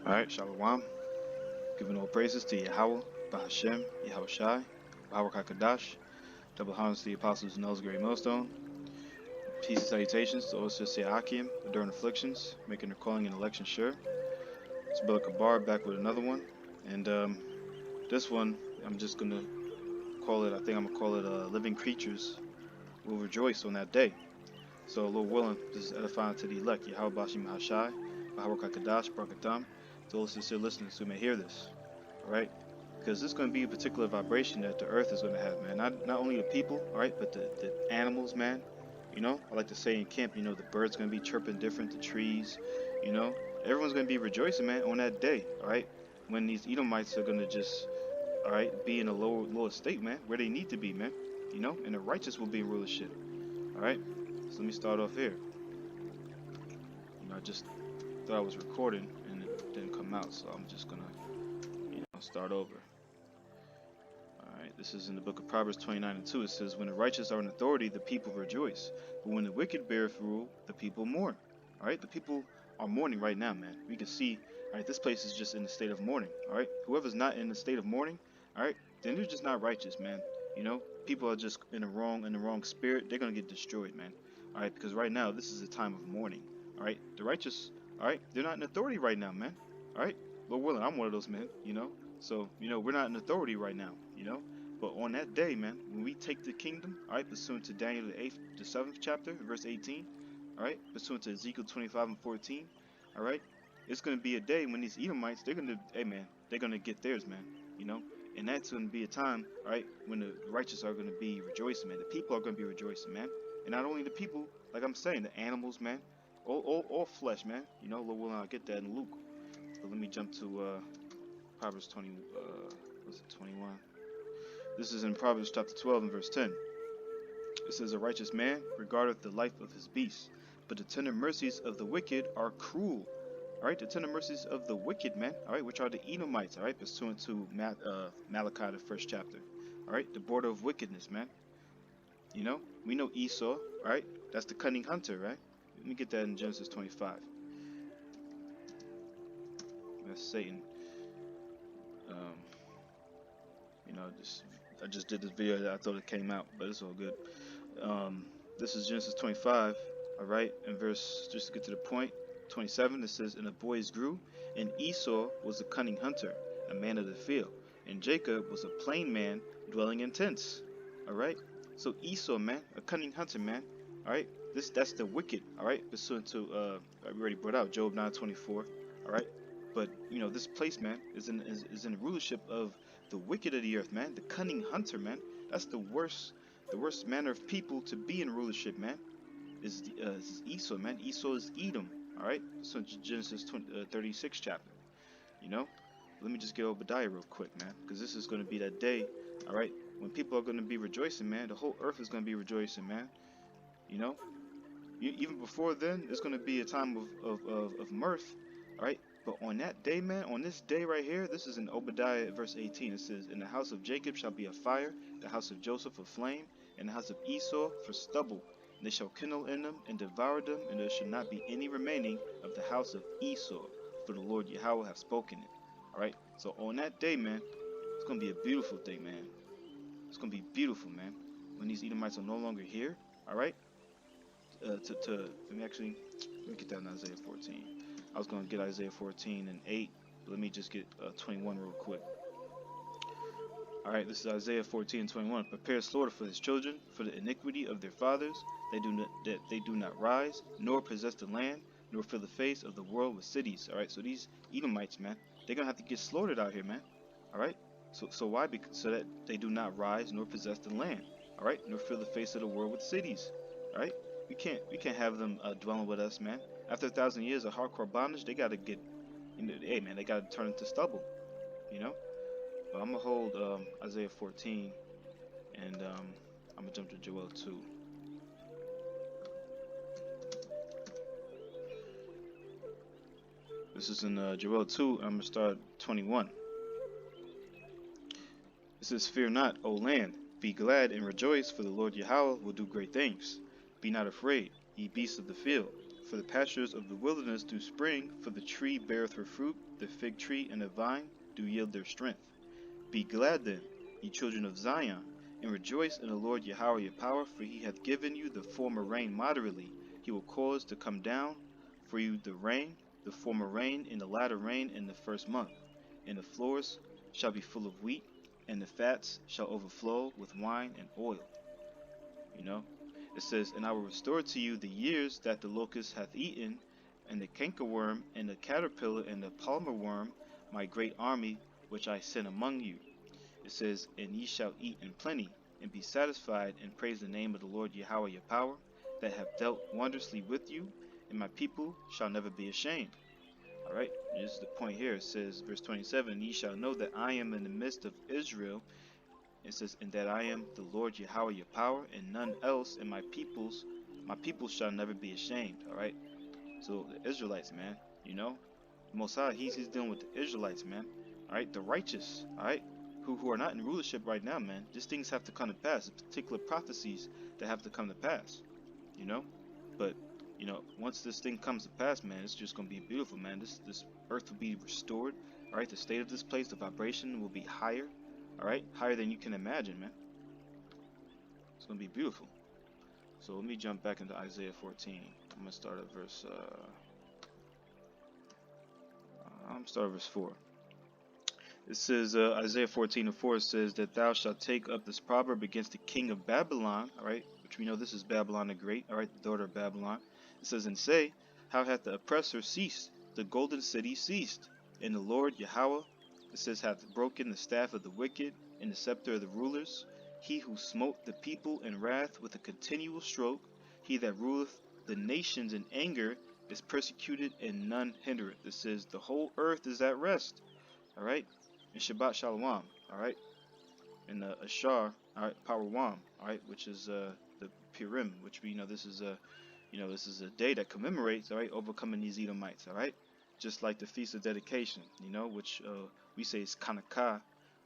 Alright, Shalom. Giving all praises to Yahweh, Bahashem, Yahweh Shai, Bahawak HaKadash. Double honors to the apostles and those great millstone. Peace and salutations to all Sis Akim during afflictions, making their calling and election sure. It's Brother Kabar back with another one. And this one, I'm just going to call it, I think I'm going to call it Living Creatures Will Rejoice on That Day. So, Lord willing, this is edifying to the elect, Yahweh Bashim Hashai, Bahawak HaKadash, Barakatam, to all sincere listeners who may hear this. Alright? Because this is going to be a particular vibration that the earth is going to have, man. Not only the people, alright, but the animals, man. You know, I like to say in camp, you know, the birds going to be chirping different, the trees, you know. Everyone's going to be rejoicing, man, on that day, alright? When these Edomites are going to just, alright, be in a lower state, man, where they need to be, man. You know, and the righteous will be in rulership, alright? So let me start off here. You know, I just thought I was recording and it didn't come out, so I'm just going to, you know, start over. Alright, this is in the book of Proverbs 29 and 2. It says, when the righteous are in authority, the people rejoice. But when the wicked beareth rule, the people mourn. Alright, the people are mourning right now, man. We can see, alright, this place is just in the state of mourning. Alright, whoever's not in the state of mourning, alright, then they're just not righteous, man. You know, people are just in the wrong spirit. They're going to get destroyed, man. Alright, because right now, this is a time of mourning. Alright, the righteous, alright, they're not in authority right now, man. Alright, Lord willing, I'm one of those men, you know. So, you know, we're not in authority right now, you know. But on that day, man, when we take the kingdom, all right, pursuant to Daniel the 7th chapter, verse 18, all right, pursuant to Ezekiel 25 and 14, all right, it's going to be a day when these Edomites, they're going to, hey, man, they're going to get theirs, man, you know. And that's going to be a time, all right, when the righteous are going to be rejoicing, man. The people are going to be rejoicing, man. And not only the people, like I'm saying, the animals, man, all flesh, man. You know, Lord willing, I'll get that in Luke. But let me jump to Proverbs 20, was it 21? This is in Proverbs chapter 12 and verse 10. It says, a righteous man regardeth the life of his beasts, but the tender mercies of the wicked are cruel. Alright, the tender mercies of the wicked, man, alright, which are the Edomites, alright, pursuant to Malachi, the first chapter. Alright, the border of wickedness, man. You know, we know Esau, right? That's the cunning hunter, right? Let me get that in Genesis 25. That's Satan. You know, I just did this video that I thought it came out, but it's all good. This is Genesis 25, all right, and verse, just to get to the point, 27, it says, and the boys grew, and Esau was a cunning hunter, a man of the field, and Jacob was a plain man dwelling in tents. All right, so Esau, man, a cunning hunter, man. All right, that's the wicked. All right, pursuant to we already brought out Job 9:24. All right, but you know this place, man, is in the rulership of the wicked of the earth, man, the cunning hunter, man. That's the worst manner of people to be in rulership, man. Is Esau, man. Esau is Edom, all right. So Genesis 36 chapter, you know. Let me just get Obadiah real quick, man, because this is going to be that day, all right, when people are going to be rejoicing, man. The whole earth is going to be rejoicing, man. You know, even before then, it's going to be a time of mirth, all right. But on that day, man, on this day right here, this is in Obadiah verse 18. It says, in the house of Jacob shall be a fire, the house of Joseph a flame, and the house of Esau for stubble. And they shall kindle in them and devour them, and there shall not be any remaining of the house of Esau, for the Lord Yahweh hath spoken it. All right. So on that day, man, it's going to be a beautiful thing, man. It's going to be beautiful, man. When these Edomites are no longer here, all right. Let me get that in Isaiah 14. I was going to get Isaiah 14 and 8, but let me just get 21 real quick. All right, this is Isaiah 14 and 21. Prepare slaughter for his children, for the iniquity of their fathers. They do not rise, nor possess the land, nor fill the face of the world with cities. All right, so these Edomites, man, they're gonna have to get slaughtered out here, man. All right, so why? Because so that they do not rise, nor possess the land. All right, nor fill the face of the world with cities. All right, we can't have them dwelling with us, man. After 1,000 years of hardcore bondage, they gotta get, you know, hey man, they gotta turn into stubble, you know. But I'm gonna hold Isaiah 14, and I'm gonna jump to Joel 2. This is in Joel 2. I'm gonna start 21. It says, "Fear not, O land; be glad and rejoice, for the Lord Yahweh will do great things. Be not afraid, ye beasts of the field, For the pastures of the wilderness do spring, for the tree beareth her fruit, the fig tree and the vine do yield their strength. Be glad then, ye children of Zion, and rejoice in the Lord Yahweh your power, for he hath given you the former rain moderately. He will cause to come down for you the rain, the former rain, and the latter rain in the first month. And the floors shall be full of wheat, and the fats shall overflow with wine and oil. You know, it says, and I will restore to you the years that the locust hath eaten, and the cankerworm, and the caterpillar, and the palmer worm, my great army which I sent among you. It says, and ye shall eat in plenty, and be satisfied, and praise the name of the Lord Yahweh your power, that hath dealt wondrously with you, and my people shall never be ashamed. Alright, this is the point here. It says, verse 27, and ye shall know that I am in the midst of Israel. It says, and that I am the Lord Yahweh your power, and none else, and my people shall never be ashamed. Alright, so the Israelites, man, you know, Most High, he's dealing with the Israelites, man. Alright, the righteous, alright, who are not in rulership right now, man. These things have to come to pass, particular prophecies that have to come to pass, you know. But you know, once this thing comes to pass, man, it's just gonna be beautiful, man. This earth will be restored. All right, the state of this place, the vibration will be higher. All right, higher than you can imagine, man. It's gonna be beautiful. So let me jump back into Isaiah 14. I'm gonna start at verse. I'm start at verse 4. It says, Isaiah 14:4 says that thou shalt take up this proverb against the king of Babylon, all right, which we know this is Babylon the Great, all right, the daughter of Babylon. It says, and say, how hath the oppressor ceased, the golden city ceased, and the Lord Yahweh, it says, hath broken the staff of the wicked, and the scepter of the rulers, he who smote the people in wrath with a continual stroke, he that ruleth the nations in anger, is persecuted, and none hindereth. It says, the whole earth is at rest, all right, and Shabbat Shalom, all right, and the Ashar, all right, Parwam, all right, which is the Purim, which we know this is a, this is a day that commemorates, all right, overcoming these Edomites, all right, just like the Feast of Dedication, which we say is Hanukkah,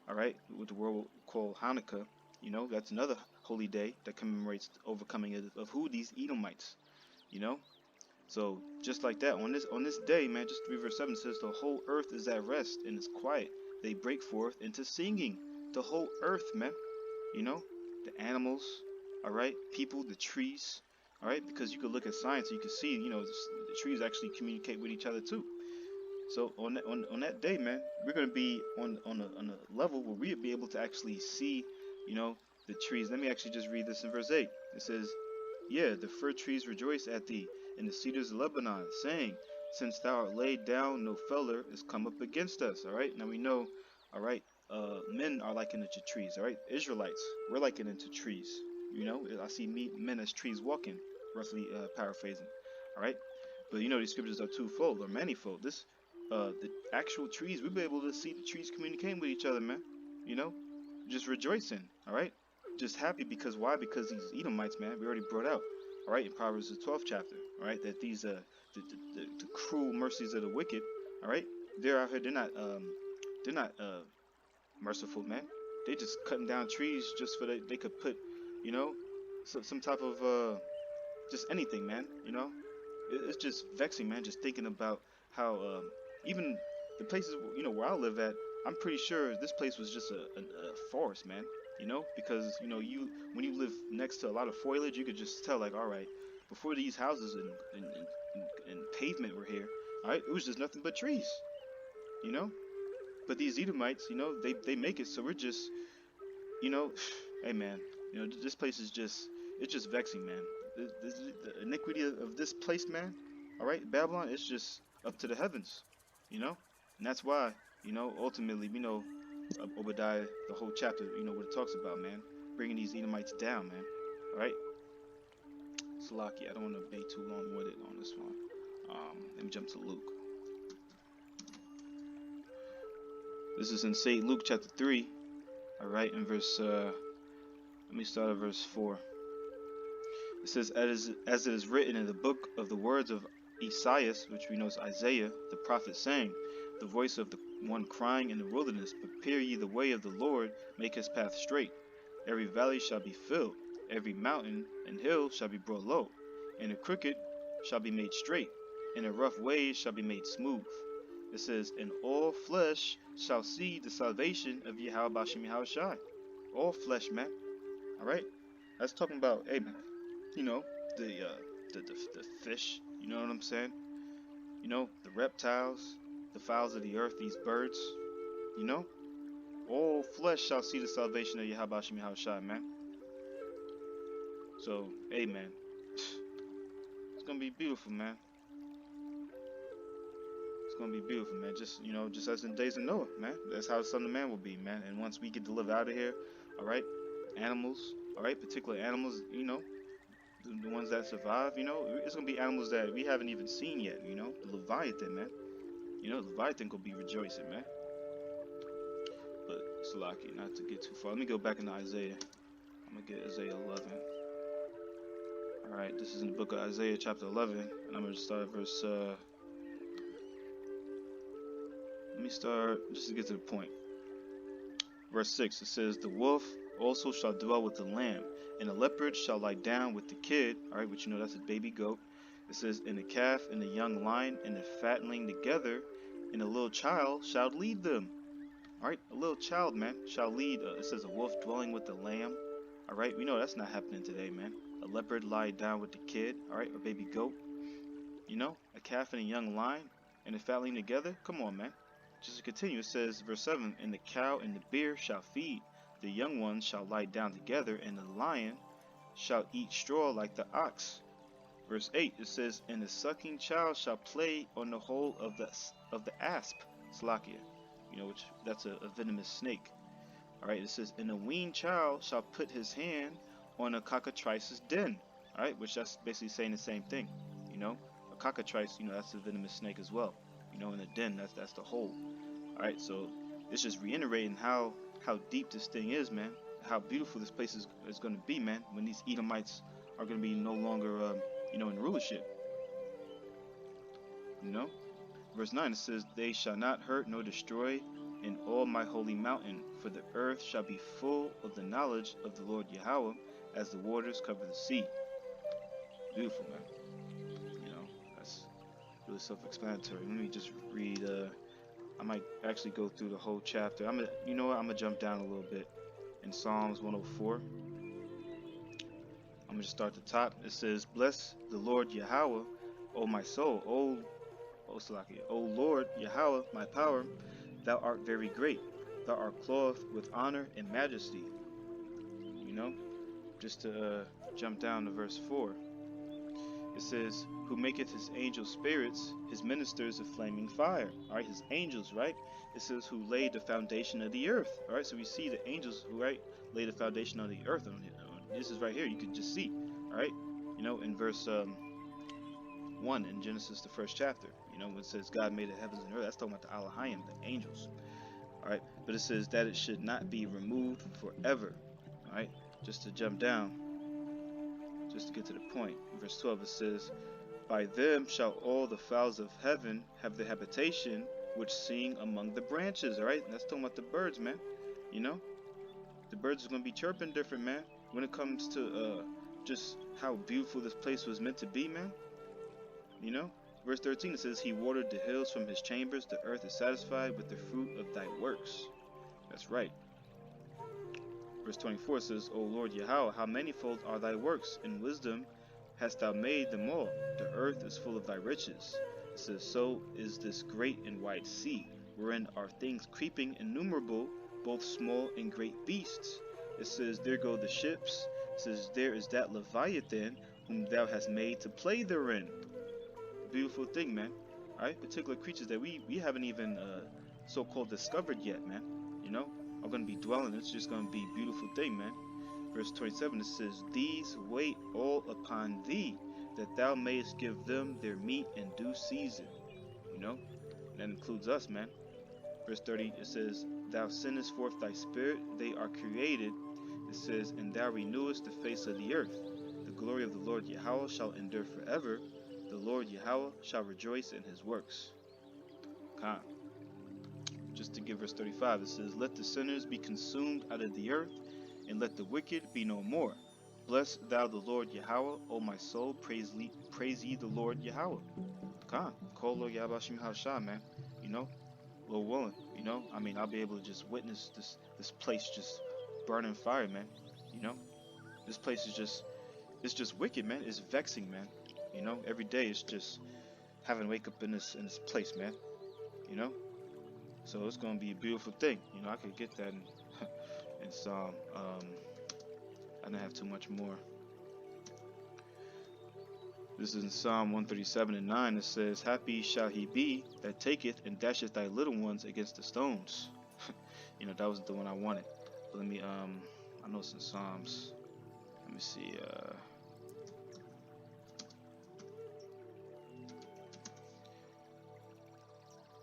all right, what the world will call Hanukkah, that's another holy day that commemorates the overcoming of who these Edomites, So just like that, on this day, man, just 3 verse 7 says the whole earth is at rest and is quiet. They break forth into singing. The whole earth, man. The animals, all right, people, the trees, all right, because you could look at science and you can see, the trees actually communicate with each other too. So on that day, man, we're gonna be on a level where we'll be able to actually see, the trees. Let me actually just read this in verse 8. It says, yeah, the fir trees rejoice at thee, and the cedars of Lebanon, saying, since thou art laid down, no feller is come up against us. All right, now we know, all right, men are likened into trees. All right, Israelites, we're likened into trees. I see men as trees walking, roughly paraphrasing. All right, but these scriptures are twofold or manifold. The actual trees, we'll be able to see the trees communicating with each other, man. Just rejoicing. All right. Just happy because why? Because these Edomites, man, we already brought out, all right, in Proverbs the 12th chapter, all right, that these the cruel mercies of the wicked, all right, they're out here, they're not merciful, man. They just cutting down trees just for they could put, some type of just anything, man. It's just vexing, man. Just thinking about how even the places where I live at, I'm pretty sure this place was just a forest, man. Because when you live next to a lot of foliage, you could just tell, like, all right, before these houses and pavement were here, all right, it was just nothing but trees. But these Edomites, they make it so we're just, hey, man, this place is it's just vexing, man. The iniquity of this place, man, all right, Babylon, it's just up to the heavens, and that's why, ultimately, Obadiah, the whole chapter, what it talks about, man, bringing these Edomites down, man. All right, Salaki, I don't want to be too long with it on this one. Let me jump to Luke. This is in St. Luke chapter 3. All right, in verse. Let me start at verse 4. It says, as it is written in the book of the words of Esaias, which we know is Isaiah, the prophet, saying, the voice of the one crying in the wilderness, prepare ye the way of the Lord, make his path straight. Every valley shall be filled, every mountain and hill shall be brought low, and the crooked shall be made straight, and the rough ways shall be made smooth. It says, and all flesh shall see the salvation of Yahweh Bashim Yahushai. All flesh, man. Alright? That's talking about, hey man, you know, the fish, you know what I'm saying? You know, the reptiles, the fowls of the earth, these birds, you know? All flesh shall see the salvation of Yahweh Bashim Yahushai, man. So, hey man, it's gonna be beautiful, man. It's gonna be beautiful, man. Just, you know, just as in days of Noah, man. That's how the Son of Man will be, man. And once we get to live out of here, all right, animals, all right, particular animals, you know, the ones that survive, you know, it's gonna be animals that we haven't even seen yet, you know, the Leviathan, man. You know, the Leviathan gonna be rejoicing, man. But it's lucky not to get too far. Let me go back into Isaiah. I'm gonna get Isaiah 11. All right, this is in the book of Isaiah, chapter 11, and I'm gonna start at verse. Let me start just to get to the point. Verse 6, it says, the wolf also shall dwell with the lamb, and the leopard shall lie down with the kid. All right, which you know that's a baby goat. It says, and the calf and the young lion and the fatling together, and a little child shall lead them. All right, a little child, man, shall lead. It says a wolf dwelling with the lamb. All right, we know that's not happening today, man. A leopard lie down with the kid. All right, or baby goat. You know, a calf and a young lion and a fatling together. Come on, man. Just to continue, it says, verse 7, and the cow and the bear shall feed. The young ones shall lie down together, and the lion shall eat straw like the ox. Verse 8, it says, and the sucking child shall play on the hole of the asp, Slakia, you know, which that's a venomous snake. All right, it says, and the weaned child shall put his hand on a cockatrice's den. All right, which that's basically saying the same thing. You know, a cockatrice, you know, that's a venomous snake as well. You know, in the den, that's the hole. All right, so it's just reiterating how deep this thing is, man. How beautiful this place is going to be, man. When these Edomites are going to be no longer, you know, in rulership. You know, verse 9 it says, they shall not hurt nor destroy in all my holy mountain, for the earth shall be full of the knowledge of the Lord Yahweh, as the waters cover the sea. Beautiful, man. You know, that's really self-explanatory. Let me just read. I might actually go through the whole chapter. You know what? I'm gonna jump down a little bit in Psalms 104. I'm gonna just start at the top. It says, "Bless the Lord Yahweh, O my soul, O Lord Yahweh, my power. Thou art very great. Thou art clothed with honor and majesty." You know, just to jump down to verse 4. It says, who maketh his angel spirits, his ministers of flaming fire. All right, his angels, right? It says, who laid the foundation of the earth. All right, so we see the angels who, right, laid the foundation of the earth. This is right here. You can just see. All right, you know, in verse 1 in Genesis, the first chapter. You know, when it says God made the heavens and earth, that's talking about the Elohim, the angels. All right, but it says that it should not be removed forever. All right, just to jump down. Just to get to the point, in verse 12 it says, by them shall all the fowls of heaven have their habitation, which sing among the branches. All right, and that's talking about the birds, man. You know, the birds are going to be chirping different, man, when it comes to just how beautiful this place was meant to be, man. You know, verse 13 it says, he watered the hills from his chambers, the earth is satisfied with the fruit of thy works. That's right. Verse 24 says, O Lord Yahweh, how manifold are thy works, in wisdom hast thou made them all. The earth is full of thy riches. It says, so is this great and wide sea, wherein are things creeping innumerable, both small and great beasts. It says, there go the ships. It says, there is that Leviathan, whom thou hast made to play therein. Beautiful thing, man. Alright, particular creatures that we haven't even so-called discovered yet, man. You know, are going to be dwelling. It's just going to be a beautiful thing, man. Verse 27, it says, these wait all upon thee, that thou mayest give them their meat in due season. You know, and that includes us, man. Verse 30, it says, thou sendest forth thy spirit, they are created. It says, and thou renewest the face of the earth. The glory of the Lord Yahweh shall endure forever. The Lord Yahweh shall rejoice in his works. Come. Just to give verse 35, it says, let the sinners be consumed out of the earth, and let the wicked be no more. Bless thou the Lord Yahweh, O my soul, praise ye the Lord Yahweh. Khan, call Lord Yahweh Shim Hashah, man. You know, Lord willing, you know, I mean, I'll be able to just witness this place just burning fire, man. You know, this place is it's just wicked, man. It's vexing, man. You know, every day it's just having to wake up in this place, man. You know, so it's gonna be a beautiful thing. You know, I could get that in Psalm. I don't have too much more. This is in Psalm 137:9. It says, "Happy shall he be that taketh and dasheth thy little ones against the stones." You know, that was the one I wanted. But let me I know it's in Psalms. Let me see.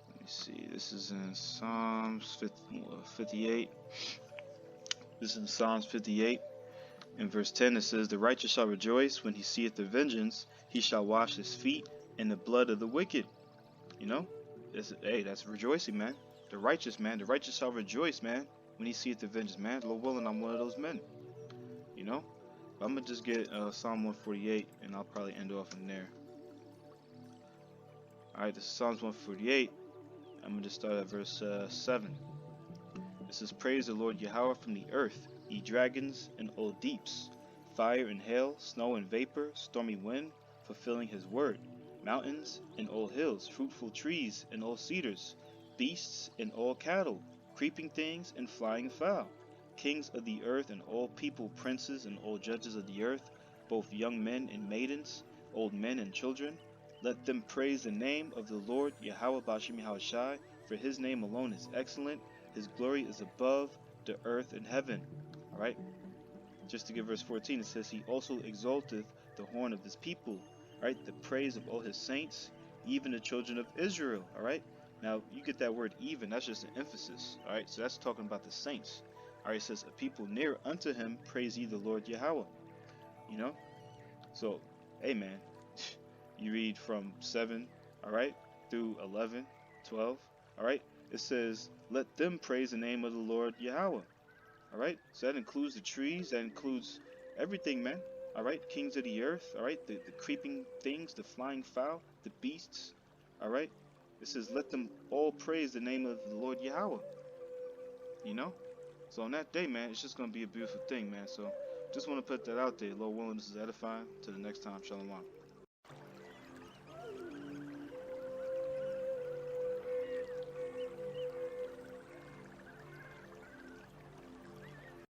Let me see. This is in Psalms 58. This is in Psalms 58. In verse 10 it says, "The righteous shall rejoice when he seeth the vengeance. He shall wash his feet in the blood of the wicked." You know, hey, that's rejoicing, man. The righteous shall rejoice, man, when he seeth the vengeance, man. Lord willing, I'm one of those men. You know, but I'm gonna just get Psalm 148, and I'll probably end off in there. All right, this is Psalms 148. I'm gonna just start at verse 7. It says, "Praise the Lord Yahweh from the earth, ye dragons and all deeps, fire and hail, snow and vapor, stormy wind, fulfilling his word, mountains and all hills, fruitful trees and all cedars, beasts and all cattle, creeping things and flying fowl, kings of the earth and all people, princes and all judges of the earth, both young men and maidens, old men and children. Let them praise the name of the Lord Yahweh Bashim Yahushai, for his name alone is excellent. His glory is above the earth and heaven." All right. Just to give verse 14, it says, "He also exalteth the horn of his people." All right. The praise of all his saints, even the children of Israel. All right. Now you get that word "even." That's just an emphasis. All right. So that's talking about the saints. All right. It says, "A people near unto him, praise ye the Lord Yahweh." You know. So, hey man, you read from 7, all right, through 11, 12, all right. It says, "Let them praise the name of the Lord Yahweh." All right. So that includes the trees. That includes everything, man. All right. Kings of the earth. All right. The creeping things, the flying fowl, the beasts. All right. It says, "Let them all praise the name of the Lord Yahweh." You know. So on that day, man, it's just gonna be a beautiful thing, man. So just want to put that out there. Lord willing, this is edifying. Till the next time, shalom.